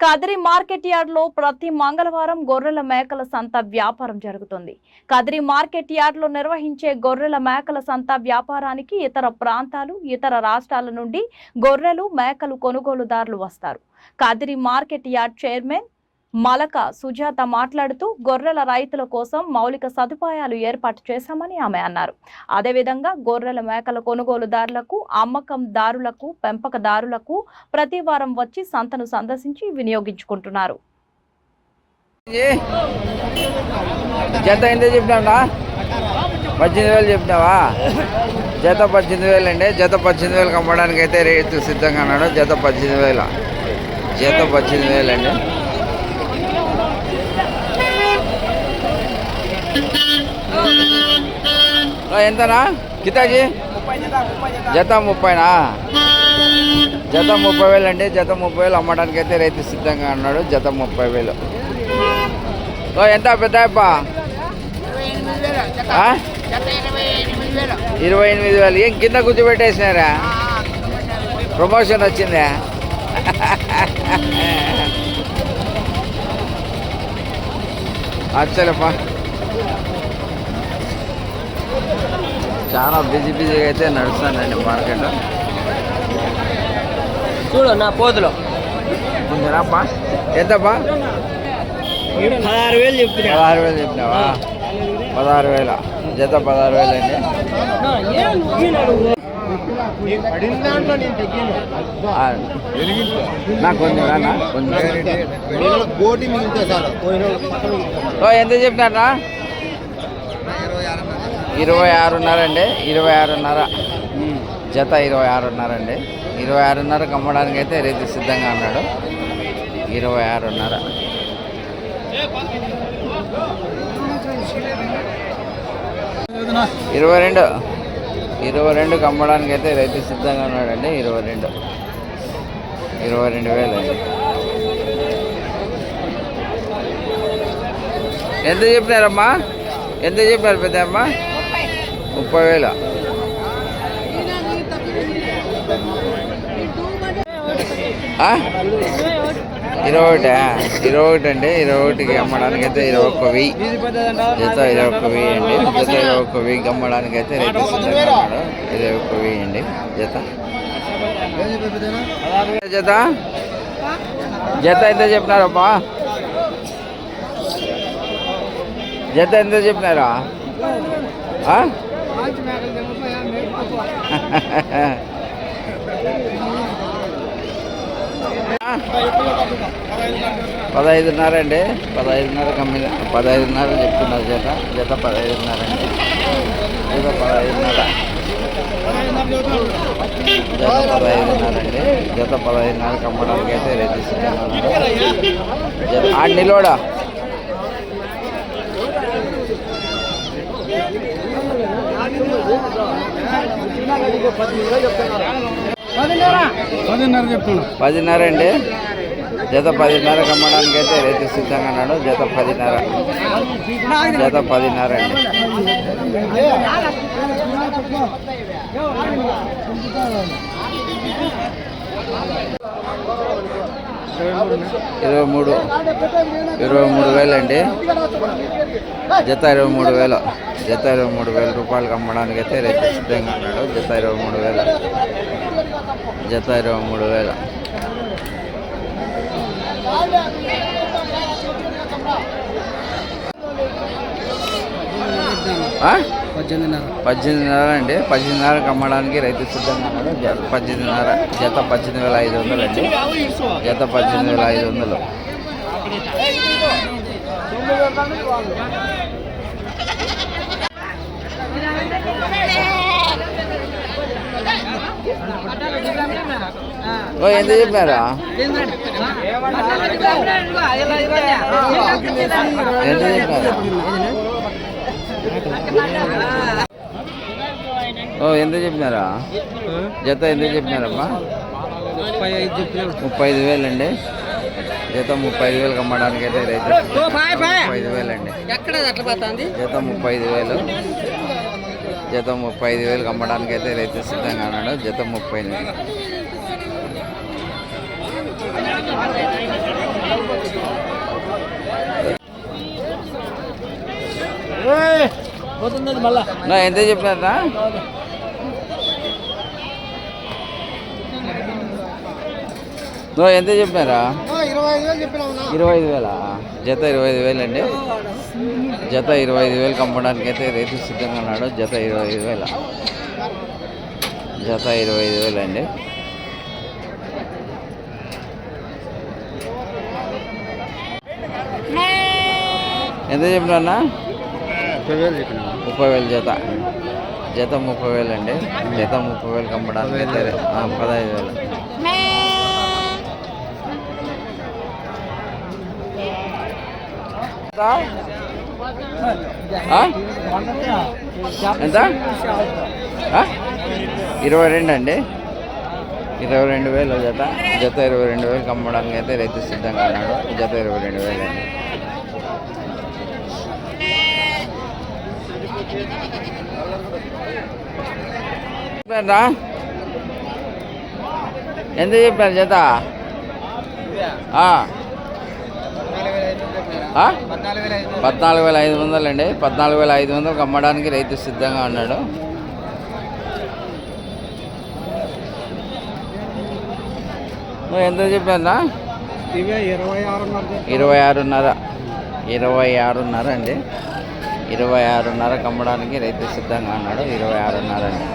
Kadiri market yard లో ప్రతి మంగళవారం గొర్రెల మేకల సంత వ్యాపారం జరుగుతుంది. కదిరి మార్కెట్ యార్డ్ లో నిర్వహించే గొర్రెల మేకల సంత వ్యాపారానికి ఇతర ప్రాంతాలు, ఇతర రాష్ట్రాల నుండి గొర్రెలు, మేకలు కొనుగోలుదారులు వస్తారు. Kadiri market yard chairman Malaka Sujatha మాట్లాడుతూ గొర్రెల రైతుల కోసం మౌలిక సదుపాయాలు ఏర్పాటు చేశామని ఆమె అన్నారు. అదేవిధంగా గొర్రెల మేకల కొనుగోలుదారులకు, అమ్మకందారులకు, పెంపకదారులకు ప్రతి వారం వచ్చి సంతను సందర్శించి వినియోగించుకుంటున్నారు. జత ఎంత చెప్పినావునా? 18,000 చెప్పినావా? జత 18,000 అండి. జత 18,000 అమ్మడానికి అయితే రేటు సిద్ధంగా ఉన్నాడు. జత 18,000, జత 18,000 అండి. ఎంతనా కితాజీ? జత 30నా? జత 30,000 అండి. జత 30,000 అమ్మడానికి అయితే రైతు సిద్ధంగా ఉన్నాడు. జత 30,000. ఎంత పెద్ద 28,000. ఏం కింద కూర్చోబెట్టేసినారా? ప్రమోషన్ వచ్చిందా? అచ్చలేపా, చాలా బిజీగా అయితే నడుస్తుందండి మార్కెట్. చూడు నా పోతులో ఉందిరాపా. ఎంతపా? 16,000 చెప్తున్నా. 16,000 చెప్పినావా? 16,000. జత 16,000 అండి. నాకు కొంచెం ఎంత చెప్పినారా? 26,500 అండి. 26,500 జత 26,500 అండి. 26,500 అమ్మడానికి అయితే రైతు సిద్ధంగా ఉన్నాడు. 26,500. 22 అమ్మడానికి అయితే రైతు సిద్ధంగా ఉన్నాడండి. 22,000 అండి. ఎంత చెప్పినారమ్మా? ఎంత చెప్పారు పెద్ద అమ్మ? 30,000. 21 అండి. 21కి అమ్మడానికి అయితే 21,000. జత 21,000 అండి. జత 21,000 అమ్మడానికి అయితే రైతు సిద్ధంగా ఉన్నాడు. 21,000 అండి జత. జత జత ఎంత చెప్పినారమ్మా? జత ఎంత చెప్పినారా? $15,500 అండి. 15,500 కమ్మి 15,500 చెప్తున్నారు జత. జత 15,500 అండి. జత 15,500. జత 15,500 అండి. జత 15,500 అమ్మడానికి అయితే రైతు సిద్ధంగా ఉన్నారు. జత నిలోడా చెప్తున్నా. 10,500 అండి. జత 10,500 అమ్మడానికి అయితే రైతు సిద్ధంగా ఉన్నాడు. జత 10,500. జత 10,500 అండి. 23,000 అండి. జత 23,000. జత 23,000 రూపాయలకి అమ్మడానికి అయితే రైతు సిద్ధంగా ఉన్నాడు. జత 23,000. జత 23,000. 18,500 అండి. 18,500 అమ్మడానికి రైతు సిద్ధంగా ఉన్నాడు. 18,500. జత 18,500 అండి. జత 18,500. ఎంత చెప్పారా? ఎంత చెప్పారా? ఎంత చెప్పినారా? జత ఎంత చెప్పినారమ్మా? 35,000 అండి. జత 35,000 అమ్మడానికి అయితే రైతు 35,000 అండి. జత 35,000. జత 35,000 అమ్మడానికి అయితే రైతు సిద్ధంగా ఉన్నాడు. జత 30,000. నా ఎంత చెప్పినారా? నువ్వు ఎంత చెప్పినారా? 25,000. జత 25,000 అండి. జత 25,000 అమ్మడానికి అయితే రైతు సిద్ధంగా ఉన్నాడు. జత 25,000. జత 25,000 అండి. ఎంత చెప్పినా? 30,000 జత. జత 30,000 అండి. జత 30,000 అమ్మడానికి అయితే 15,000. ఎంత? 22 అండి. 22,000 జత. జత 22,000 అమ్మడానికి అయితే రైతు సిద్ధంగా ఉన్నాడు. జత 22,000 అండి. ఎంత చెప్పారు జత? 14,500 అండి. 14,500 అమ్మడానికి రైతు సిద్ధంగా ఉన్నాడు. నువ్వు ఎంత చెప్పారా? 26,500. 26,500 అండి. 26,500 అమ్మడానికి రైతు సిద్ధంగా ఉన్నాడు. 26,500 అండి.